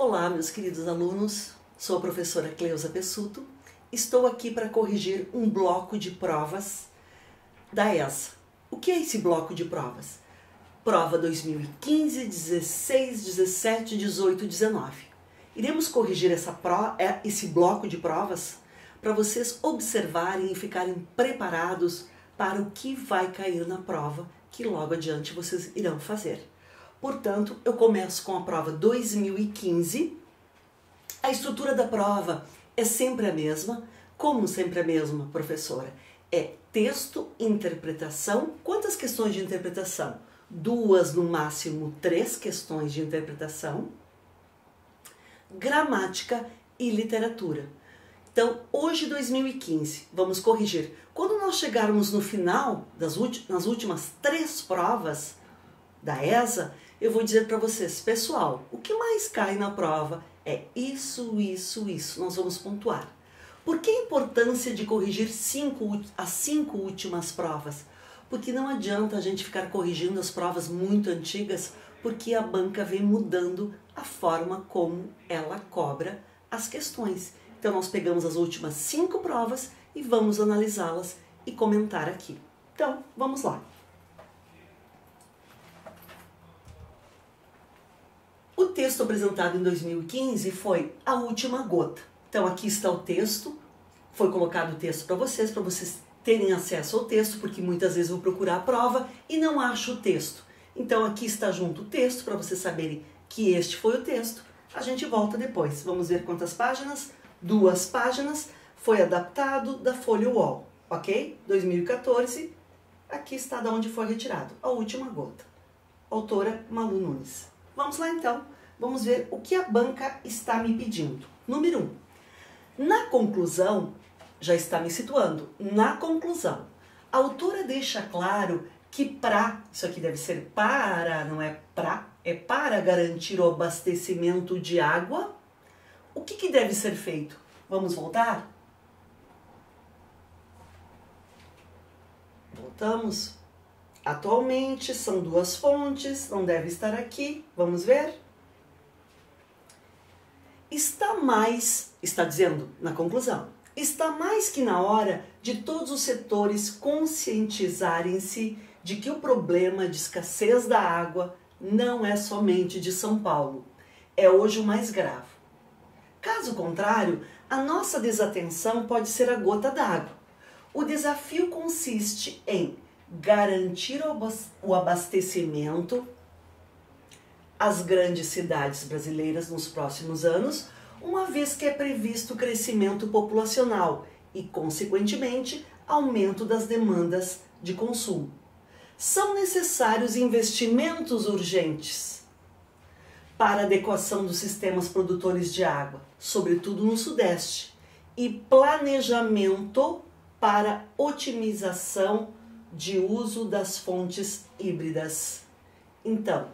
Olá, meus queridos alunos, sou a professora Cleusa Pessuto. Estou aqui para corrigir um bloco de provas da ESA. O que é esse bloco de provas? Prova 2015, 16, 17, 18 e 19. Iremos corrigir esse bloco de provas para vocês observarem e ficarem preparados para o que vai cair na prova que logo adiante vocês irão fazer. Portanto, eu começo com a prova 2015. A estrutura da prova é sempre a mesma. Como sempre a mesma, professora? É texto, interpretação. Quantas questões de interpretação? 2, no máximo 3 questões de interpretação. Gramática e literatura. Então, hoje 2015, vamos corrigir. Quando nós chegarmos no final nas últimas 3 provas da ESA, eu vou dizer para vocês, pessoal, o que mais cai na prova é isso, isso, isso. Nós vamos pontuar. Por que a importância de corrigir as 5 últimas provas? Porque não adianta a gente ficar corrigindo as provas muito antigas, porque a banca vem mudando a forma como ela cobra as questões. Então nós pegamos as últimas 5 provas e vamos analisá-las e comentar aqui. Então, vamos lá. O texto apresentado em 2015 foi A Última Gota. Então aqui está o texto, foi colocado o texto para vocês terem acesso ao texto, porque muitas vezes eu vou procurar a prova e não acho o texto. Então aqui está junto o texto, para vocês saberem que este foi o texto. A gente volta depois. Vamos ver quantas páginas? 2 páginas. Foi adaptado da Folha UOL, ok? 2014. Aqui está de onde foi retirado. A Última Gota. Autora Malu Nunes. Vamos lá então. Vamos ver o que a banca está me pedindo. Número 1. Na conclusão, já está me situando, na conclusão, a autora deixa claro que isso aqui deve ser para, não é é para garantir o abastecimento de água. O que deve ser feito? Vamos voltar? Voltamos. Atualmente são 2 fontes, não deve estar aqui. Vamos ver? Está dizendo na conclusão, está mais que na hora de todos os setores conscientizarem-se de que o problema de escassez da água não é somente de São Paulo, é hoje o mais grave. Caso contrário, a nossa desatenção pode ser a gota d'água. O desafio consiste em garantir o abastecimento às grandes cidades brasileiras nos próximos anos, uma vez que é previsto o crescimento populacional e, consequentemente, aumento das demandas de consumo. São necessários investimentos urgentes para a adequação dos sistemas produtores de água, sobretudo no Sudeste, e planejamento para otimização de uso das fontes híbridas. Então,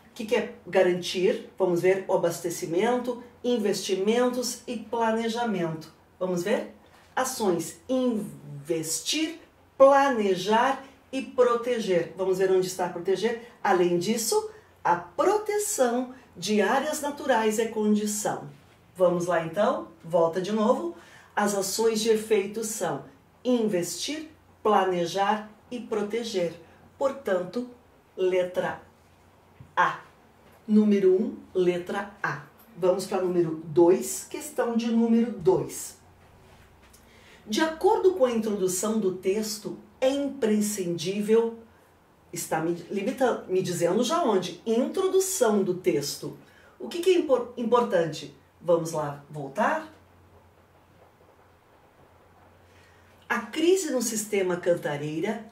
o que é garantir? Vamos ver o abastecimento, investimentos e planejamento. Vamos ver? Ações: investir, planejar e proteger. Vamos ver onde está proteger? Além disso, a proteção de áreas naturais é condição. Vamos lá então? Volta de novo. As ações de efeito são investir, planejar e proteger. Portanto, letra A. Número 1, letra A. Vamos para número 2, questão de número 2. De acordo com a introdução do texto, é imprescindível, está me dizendo já onde? Introdução do texto. O que é importante? Vamos lá voltar? A crise no sistema Cantareira,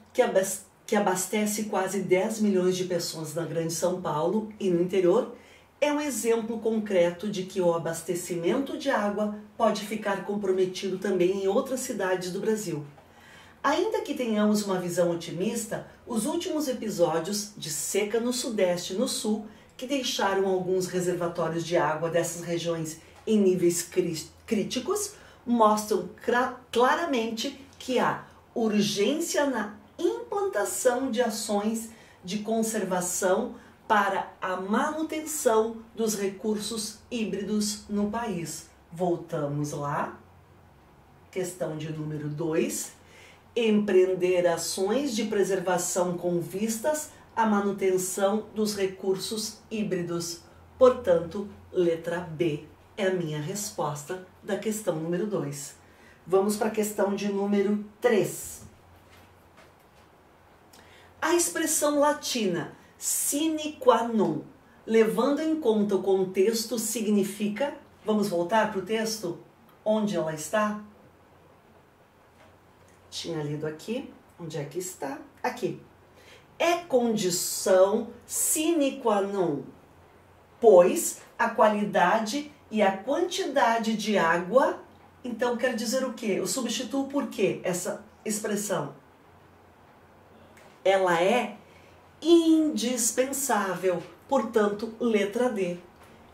que abastece quase 10 milhões de pessoas na Grande São Paulo e no interior, é um exemplo concreto de que o abastecimento de água pode ficar comprometido também em outras cidades do Brasil. Ainda que tenhamos uma visão otimista, os últimos episódios de seca no Sudeste e no Sul, que deixaram alguns reservatórios de água dessas regiões em níveis críticos, mostram claramente que há urgência na implantação de ações de conservação para a manutenção dos recursos híbridos no país. Voltamos lá. Questão de número 2. Empreender ações de preservação com vistas à manutenção dos recursos híbridos. Portanto, letra B é a minha resposta da questão número 2. Vamos para a questão de número 3. A expressão latina sine qua non, levando em conta o contexto, significa... Vamos voltar para o texto? Onde ela está? Tinha lido aqui. Onde é que está? Aqui. É condição sine qua non, pois a qualidade e a quantidade de água... Então, quer dizer o quê? Eu substituo por quê essa expressão? Ela é indispensável, portanto, letra D.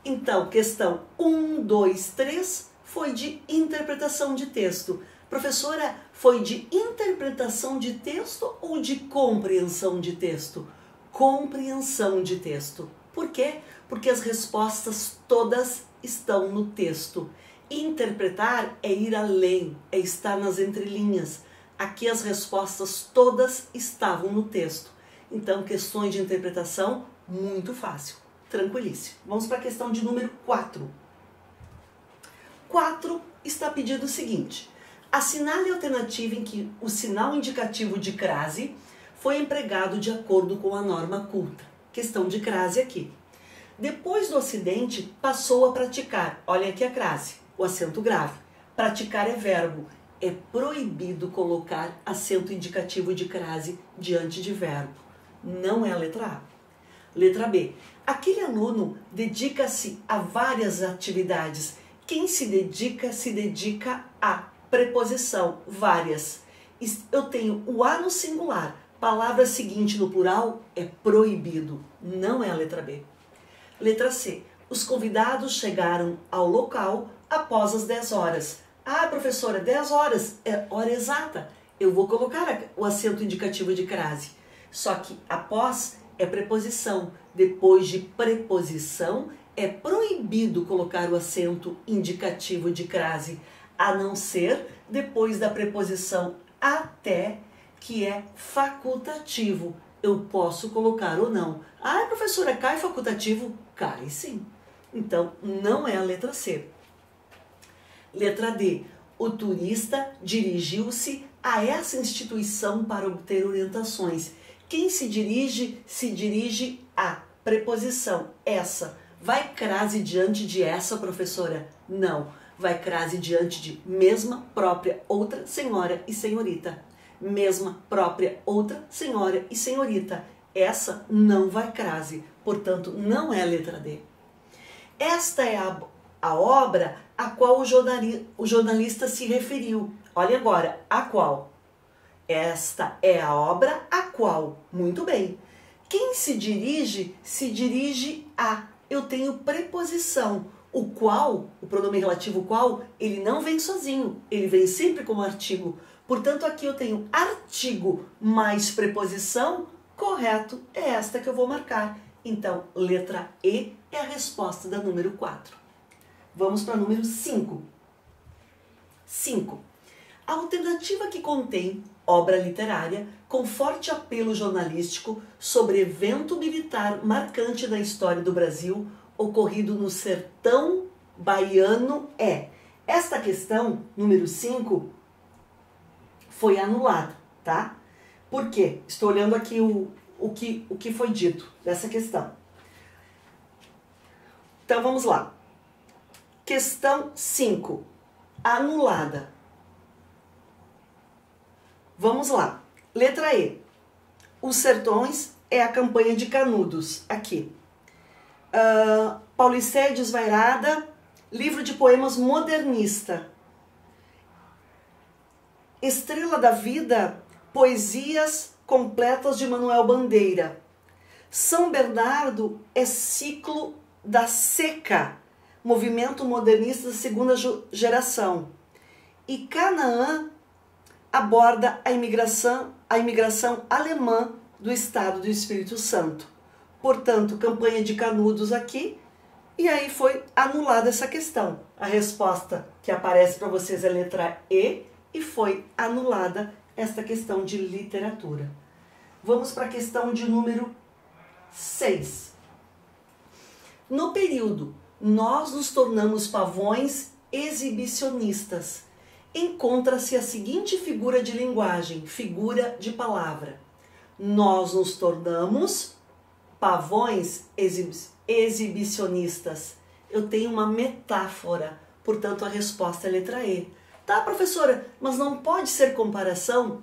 Então, questão 1, 2, 3 foi de interpretação de texto. Professora, foi de interpretação de texto ou de compreensão de texto? Compreensão de texto. Por quê? Porque as respostas todas estão no texto. Interpretar é ir além, é estar nas entrelinhas. Aqui as respostas todas estavam no texto. Então, questões de interpretação, muito fácil, tranquilíssimo. Vamos para a questão de número 4. 4 está pedido o seguinte: assinale a alternativa em que o sinal indicativo de crase foi empregado de acordo com a norma culta. Questão de crase aqui. Depois do acidente, passou a praticar. Olha aqui a crase, o acento grave. Praticar é verbo. É proibido colocar acento indicativo de crase diante de verbo. Não é a letra A. Letra B. Aquele aluno dedica-se a várias atividades. Quem se dedica a preposição, várias. Eu tenho o A no singular. Palavra seguinte no plural é proibido. Não é a letra B. Letra C. Os convidados chegaram ao local após as 10 horas. Ah, professora, 10 horas é hora exata. Eu vou colocar o acento indicativo de crase. Só que após é preposição. Depois de preposição, é proibido colocar o acento indicativo de crase, a não ser depois da preposição até, que é facultativo. Eu posso colocar ou não. Ah, professora, cai facultativo? Cai sim. Então, não é a letra C. Letra D. O turista dirigiu-se a essa instituição para obter orientações. Quem se dirige a preposição essa. Vai crase diante de essa, professora? Não. Vai crase diante de mesma, própria, outra, senhora e senhorita. Mesma, própria, outra, senhora e senhorita. Essa não vai crase, portanto, não é a letra D. Esta é a obra a qual o jornalista se referiu. Olha agora, a qual? Esta é a obra a qual. Muito bem. Quem se dirige a. Eu tenho preposição. O qual, o pronome relativo qual, ele não vem sozinho. Ele vem sempre como artigo. Portanto, aqui eu tenho artigo mais preposição. Correto, é esta que eu vou marcar. Então, letra E é a resposta da número 4. Vamos para o número 5. 5. A alternativa que contém obra literária com forte apelo jornalístico sobre evento militar marcante da história do Brasil ocorrido no sertão baiano é. Esta questão, número 5, foi anulada, tá? Por quê? Estou olhando aqui o que foi dito dessa questão. Então, vamos lá. Questão 5, anulada. Vamos lá. Letra E. Os sertões é a campanha de Canudos, aqui. Paulicéia Desvairada, livro de poemas modernista. Estrela da Vida, poesias completas de Manuel Bandeira. São Bernardo é ciclo da seca, movimento modernista da segunda geração. E Canaã aborda a imigração alemã do estado do Espírito Santo. Portanto, campanha de Canudos aqui. E aí foi anulada essa questão. A resposta que aparece para vocês é a letra E e foi anulada esta questão de literatura. Vamos para a questão de número 6. No período, nós nos tornamos pavões exibicionistas. Encontra-se a seguinte figura de linguagem, figura de palavra. Nós nos tornamos pavões exibicionistas. Eu tenho uma metáfora, portanto a resposta é letra E. Tá, professora, mas não pode ser comparação?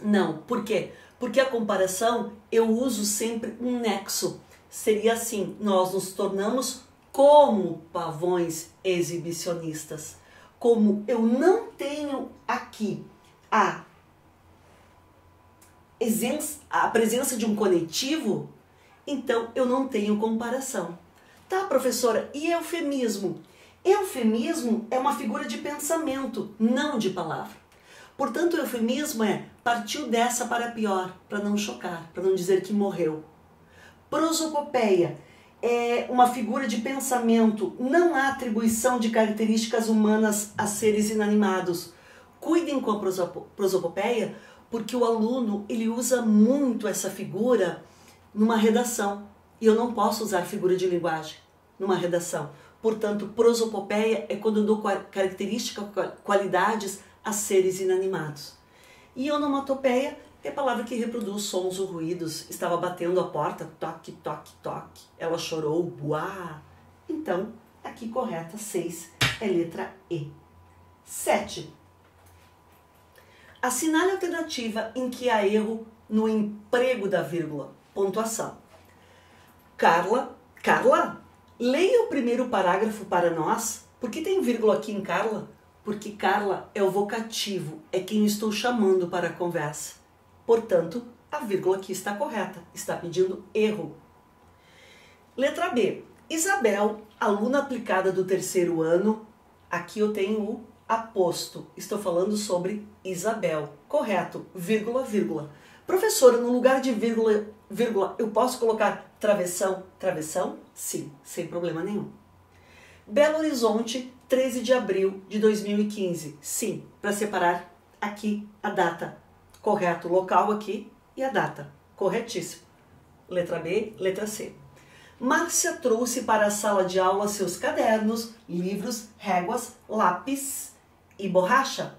Não, por quê? Porque a comparação eu uso sempre um nexo. Seria assim, nós nos tornamos como pavões exibicionistas. Como eu não tenho aqui a presença de um conectivo, então eu não tenho comparação. Tá, professora, e eufemismo? Eufemismo é uma figura de pensamento, não de palavra. Portanto, o eufemismo é partiu dessa para pior, para não chocar, para não dizer que morreu. Prosopopeia é uma figura de pensamento, não há atribuição de características humanas a seres inanimados. Cuidem com a prosopopeia, porque o aluno ele usa muito essa figura numa redação. E eu não posso usar figura de linguagem numa redação. Portanto, prosopopeia é quando eu dou características, qualidades a seres inanimados. E onomatopeia é a palavra que reproduz sons ou ruídos. Estava batendo a porta, toque, toque, toque. Ela chorou, buá. Então, aqui correta, 6, é letra E. 7. Assinale a alternativa em que há erro no emprego da vírgula. Pontuação. Carla, leia o primeiro parágrafo para nós. Por que tem vírgula aqui em Carla? Porque Carla é o vocativo, é quem eu estou chamando para a conversa. Portanto, a vírgula aqui está correta, está pedindo erro. Letra B. Isabel, aluna aplicada do 3º ano, aqui eu tenho o aposto. Estou falando sobre Isabel. Correto, vírgula, vírgula. Professora, no lugar de vírgula, vírgula, eu posso colocar travessão? Travessão? Sim, sem problema nenhum. Belo Horizonte, 13 de abril de 2015. Sim, para separar aqui a data. Correto, local aqui e a data. Corretíssimo. Letra B, letra C. Márcia trouxe para a sala de aula seus cadernos, livros, réguas, lápis e borracha.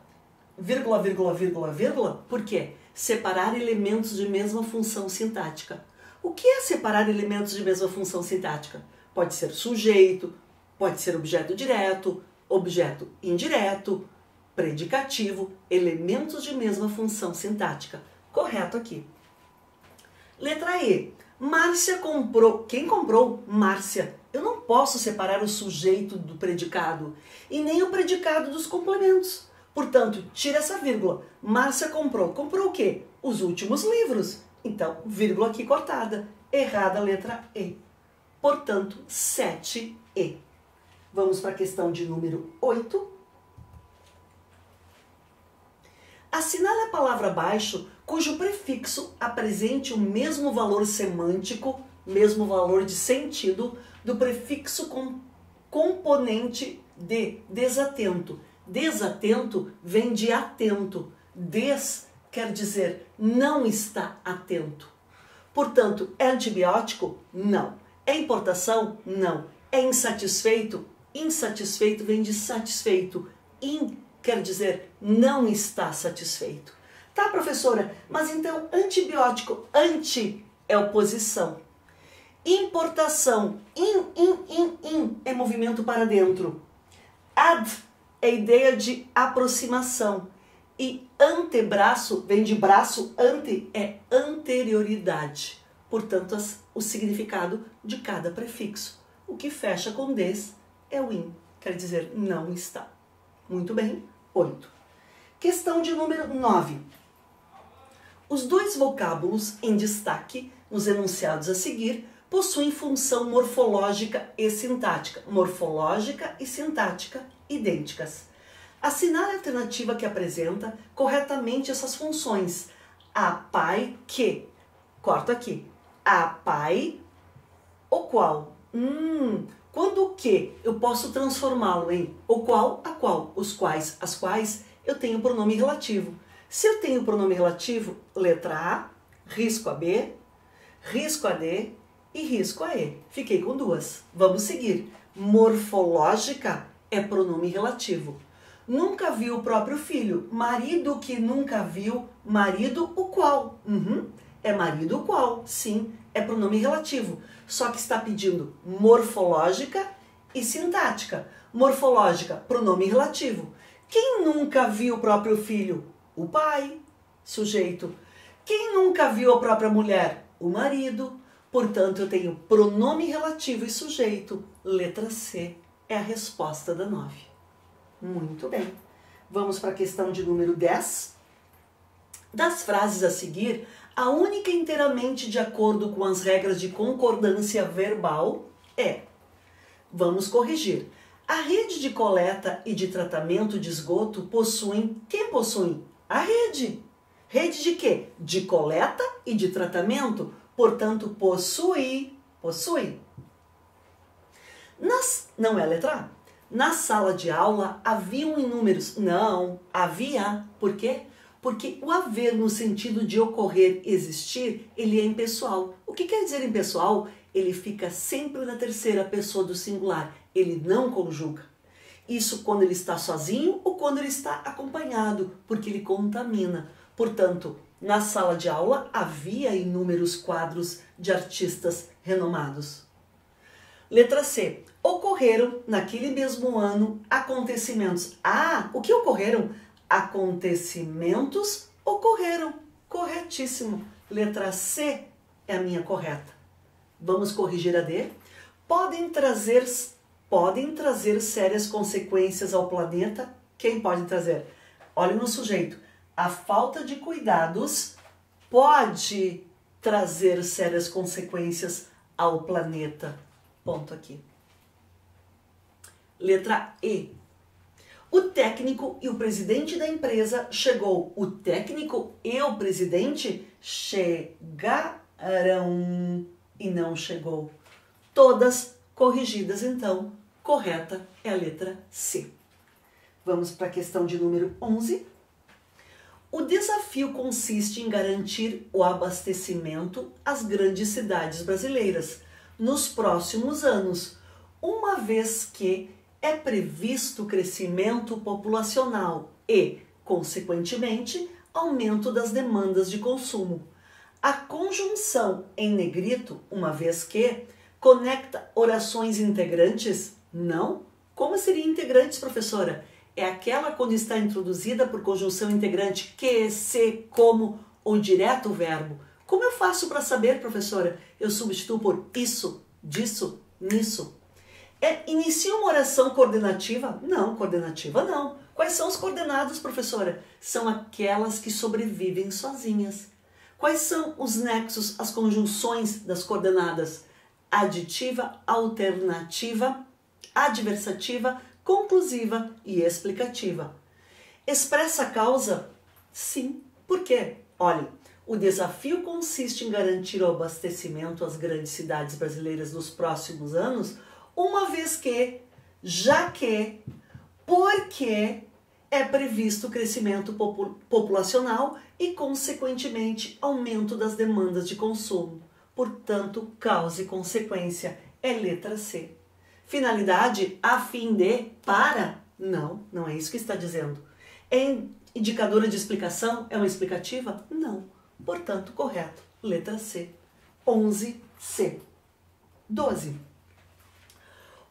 Vírgula, vírgula, vírgula, vírgula. Por quê? Separar elementos de mesma função sintática. O que é separar elementos de mesma função sintática? Pode ser sujeito, pode ser objeto direto, objeto indireto, predicativo, elementos de mesma função sintática. Correto aqui. Letra E. Márcia comprou. Quem comprou? Márcia. Eu não posso separar o sujeito do predicado e nem o predicado dos complementos. Portanto, tira essa vírgula. Márcia comprou. Comprou o quê? Os últimos livros. Então, vírgula aqui cortada. Errada a letra E. Portanto, 7E. Vamos para a questão de número 8. Assinale a palavra abaixo cujo prefixo apresente o mesmo valor semântico, mesmo valor de sentido, do prefixo componente de desatento. Desatento vem de atento. Des quer dizer não está atento. Portanto, é antibiótico? Não. É importação? Não. É insatisfeito? Insatisfeito vem de satisfeito. In quer dizer não está satisfeito. Tá, professora, mas então antibiótico, anti é oposição. Importação, in é movimento para dentro. Ad é ideia de aproximação. E antebraço vem de braço, ante é anterioridade. Portanto, o significado de cada prefixo. O que fecha com des é o in, quer dizer não está. Muito bem, 8. Questão de número 9. Os dois vocábulos em destaque nos enunciados a seguir possuem função morfológica e sintática. Morfológica e sintática idênticas. Assinale a alternativa que apresenta corretamente essas funções. A pai que. Corta aqui. A pai O qual. Quando o que eu posso transformá-lo em o qual, a qual, os quais, as quais, eu tenho pronome relativo. Se eu tenho pronome relativo, letra A, risco a B, risco a D e risco a E. Fiquei com duas. Vamos seguir. Morfológica é pronome relativo. Nunca viu o próprio filho. Marido que nunca viu, marido o qual. É marido o qual, sim, é pronome relativo. Só que está pedindo morfológica e sintática. Morfológica, pronome relativo. Quem nunca viu o próprio filho? O pai, sujeito. Quem nunca viu a própria mulher? O marido. Portanto, eu tenho pronome relativo e sujeito. Letra C é a resposta da 9. Muito bem. Vamos para a questão de número 10. Das frases a seguir, a única inteiramente de acordo com as regras de concordância verbal é... Vamos corrigir. A rede de coleta e de tratamento de esgoto possuem... Quem possui? A rede. Rede de quê? De coleta e de tratamento. Portanto, possui. Não é letra A. Na sala de aula haviam inúmeros. Não, havia. Por quê? Porque o haver no sentido de ocorrer, existir, ele é impessoal. O que quer dizer impessoal? Ele fica sempre na terceira pessoa do singular. Ele não conjuga. Isso quando ele está sozinho ou quando ele está acompanhado, porque ele contamina. Portanto, na sala de aula havia inúmeros quadros de artistas renomados. Letra C. Ocorreram, naquele mesmo ano, acontecimentos. O que ocorreram? Acontecimentos ocorreram. Corretíssimo. Letra C é a minha correta. Vamos corrigir a D. Podem trazer sérias consequências ao planeta. Quem pode trazer? Olha no sujeito. A falta de cuidados pode trazer sérias consequências ao planeta. Ponto aqui. Letra E. O técnico e o presidente da empresa chegou. O técnico e o presidente chegaram e não chegou. Todas corrigidas, então. Correta é a letra C. Vamos para a questão de número 11. O desafio consiste em garantir o abastecimento às grandes cidades brasileiras nos próximos anos, uma vez que é previsto o crescimento populacional e, consequentemente, aumento das demandas de consumo. A conjunção em negrito, uma vez que, conecta orações integrantes? Não. Como seria integrantes, professora? É aquela quando está introduzida por conjunção integrante que, se, como ou direto o verbo. Como eu faço para saber, professora? Eu substituo por isso, disso, nisso. Inicia uma oração coordenativa? Não, coordenativa não. Quais são os coordenados, professora? São aquelas que sobrevivem sozinhas. Quais são os nexos, as conjunções das coordenadas? Aditiva, alternativa, adversativa, conclusiva e explicativa. Expressa a causa? Sim. Por quê? Olhe, o desafio consiste em garantir o abastecimento às grandes cidades brasileiras nos próximos anos, uma vez que, já que, porque é previsto o crescimento populacional e, consequentemente, aumento das demandas de consumo. Portanto, causa e consequência é letra C. Finalidade, a fim de, para? Não, não é isso que está dizendo. É indicadora de explicação? É uma explicativa? Não. Portanto, correto. Letra C. 11C. 12.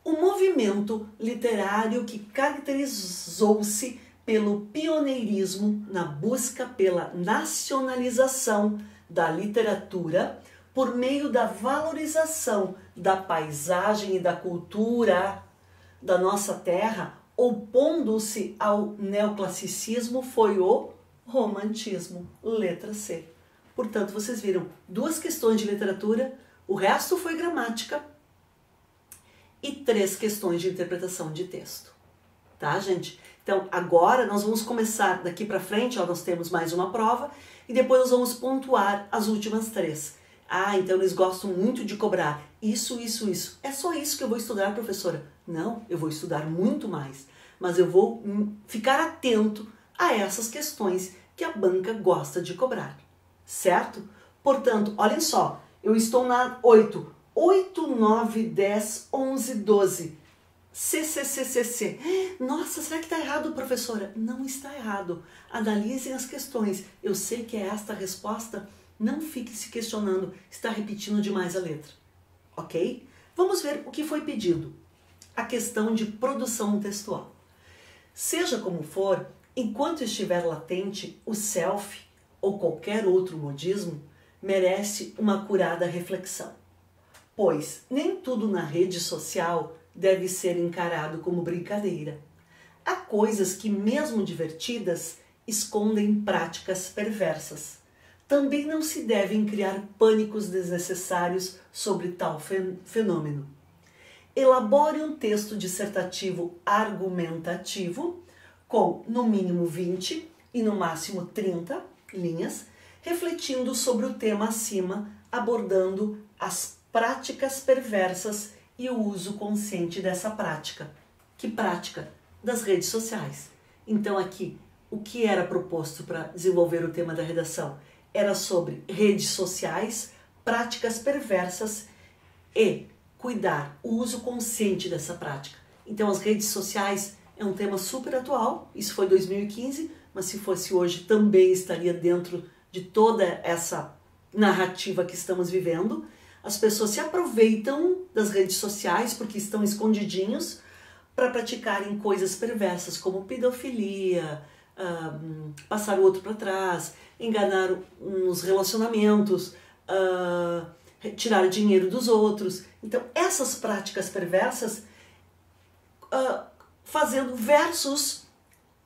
O movimento literário que caracterizou-se pelo pioneirismo na busca pela nacionalização da literatura por meio da valorização da paisagem e da cultura da nossa terra, opondo-se ao neoclassicismo, foi o romantismo. Letra C. Portanto, vocês viram duas questões de literatura, o resto foi gramática e 3 questões de interpretação de texto. Tá, gente? Então, agora nós vamos começar daqui para frente, nós temos mais uma prova e depois nós vamos pontuar as últimas 3. Ah, então eles gostam muito de cobrar. Isso. É só isso que eu vou estudar, professora? Não, eu vou estudar muito mais. Mas eu vou ficar atento a essas questões que a banca gosta de cobrar. Certo? Portanto, olhem só, eu estou na 8. 8, 9, 10, 11, 12. C. Nossa, será que está errado, professora? Não está errado. Analisem as questões. Eu sei que é esta a resposta. Não fique se questionando, está repetindo demais a letra. Ok? Vamos ver o que foi pedido. A questão de produção textual. Seja como for, enquanto estiver latente, o self ou qualquer outro modismo merece uma curada reflexão. Pois nem tudo na rede social deve ser encarado como brincadeira. Há coisas que, mesmo divertidas, escondem práticas perversas. Também não se devem criar pânicos desnecessários sobre tal fenômeno. Elabore um texto dissertativo argumentativo com, no mínimo, 20 e no máximo 30 linhas, refletindo sobre o tema acima, abordando as práticas perversas e o uso consciente dessa prática. Que prática? Das redes sociais. Então aqui, o que era proposto para desenvolver o tema da redação? Era sobre redes sociais, práticas perversas e cuidar, o uso consciente dessa prática. Então as redes sociais é um tema super atual, isso foi 2015, mas se fosse hoje também estaria dentro de toda essa narrativa que estamos vivendo. As pessoas se aproveitam das redes sociais porque estão escondidinhos para praticarem coisas perversas como pedofilia, passar o outro para trás, enganar nos relacionamentos, tirar dinheiro dos outros. Então essas práticas perversas fazendo versus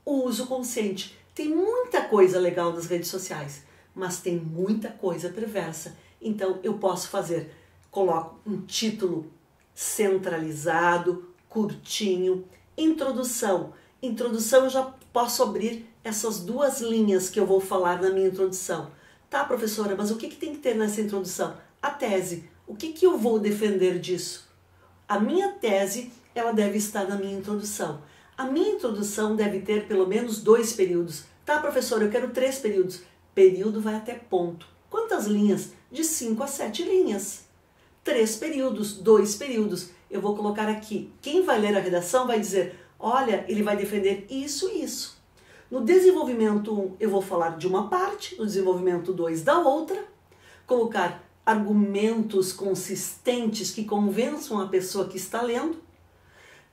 o uso consciente. Tem muita coisa legal nas redes sociais, mas tem muita coisa perversa. Então eu posso fazer, coloco um título centralizado, curtinho, introdução. Introdução eu já posso abrir essas duas linhas que eu vou falar na minha introdução. Tá, professora, mas o que tem que ter nessa introdução? A tese. O que eu vou defender disso? A minha tese, ela deve estar na minha introdução. A minha introdução deve ter pelo menos 2 períodos. Tá, professora, eu quero 3 períodos. Período vai até ponto. Quantas linhas? De 5 a 7 linhas. 3 períodos, 2 períodos. Eu vou colocar aqui. Quem vai ler a redação vai dizer, olha, ele vai defender isso e isso. No desenvolvimento 1, eu vou falar de uma parte, no desenvolvimento 2 da outra, colocar argumentos consistentes que convençam a pessoa que está lendo,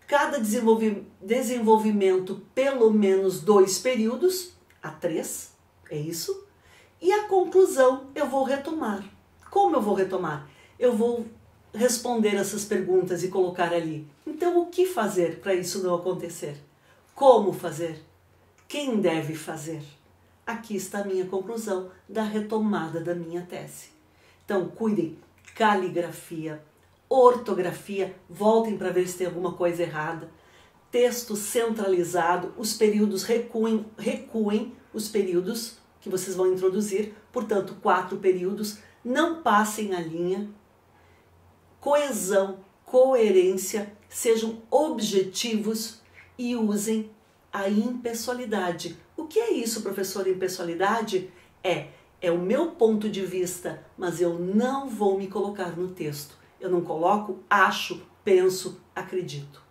cada desenvolvimento pelo menos 2 períodos, a 3, é isso, e a conclusão eu vou retomar. Como eu vou retomar? Eu vou responder essas perguntas e colocar ali. Então, o que fazer para isso não acontecer? Como fazer? Quem deve fazer? Aqui está a minha conclusão da retomada da minha tese. Então, cuidem, caligrafia, ortografia, voltem para ver se tem alguma coisa errada, texto centralizado, os períodos recuem os períodos que vocês vão introduzir, portanto, 4 períodos, não passem a linha, coesão, coerência, sejam objetivos e usem a impessoalidade. O que é isso, professor? Impessoalidade é o meu ponto de vista, mas eu não vou me colocar no texto. Eu não coloco acho, penso, acredito.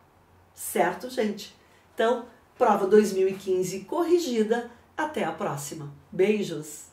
Certo, gente? Então, prova 2015 corrigida. Até a próxima. Beijos!